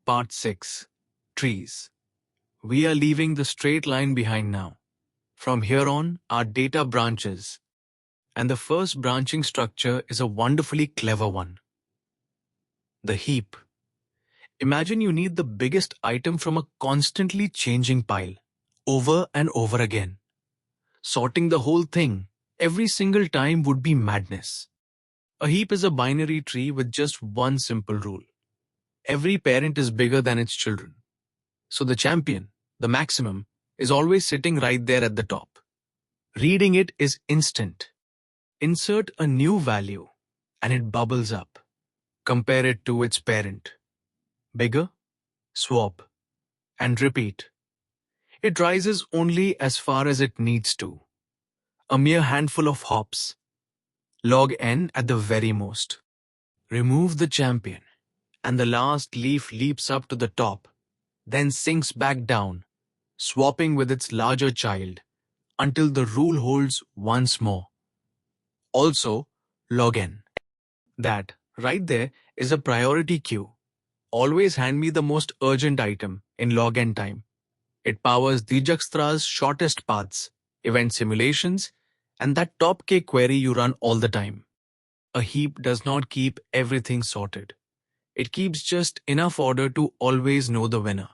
Part 6. Trees. We are leaving the straight line behind now. From here on, our data branches. And the first branching structure is a wonderfully clever one. The heap. Imagine you need the biggest item from a constantly changing pile, over and over again. Sorting the whole thing, every single time would be madness. A heap is a binary tree with just one simple rule. Every parent is bigger than its children. So the champion, the maximum, is always sitting right there at the top. Reading it is instant. Insert a new value, and it bubbles up. Compare it to its parent. Bigger, swap, and repeat. It rises only as far as it needs to. A mere handful of hops. Log n at the very most. Remove the champion, and the last leaf leaps up to the top, then sinks back down, swapping with its larger child, until the rule holds once more. Also, log n. That, right there, is a priority queue. Always hand me the most urgent item in log n time. It powers Dijkstra's shortest paths, event simulations, and that top K query you run all the time. A heap does not keep everything sorted. It keeps just enough order to always know the winner.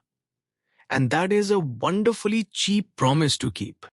And that is a wonderfully cheap promise to keep.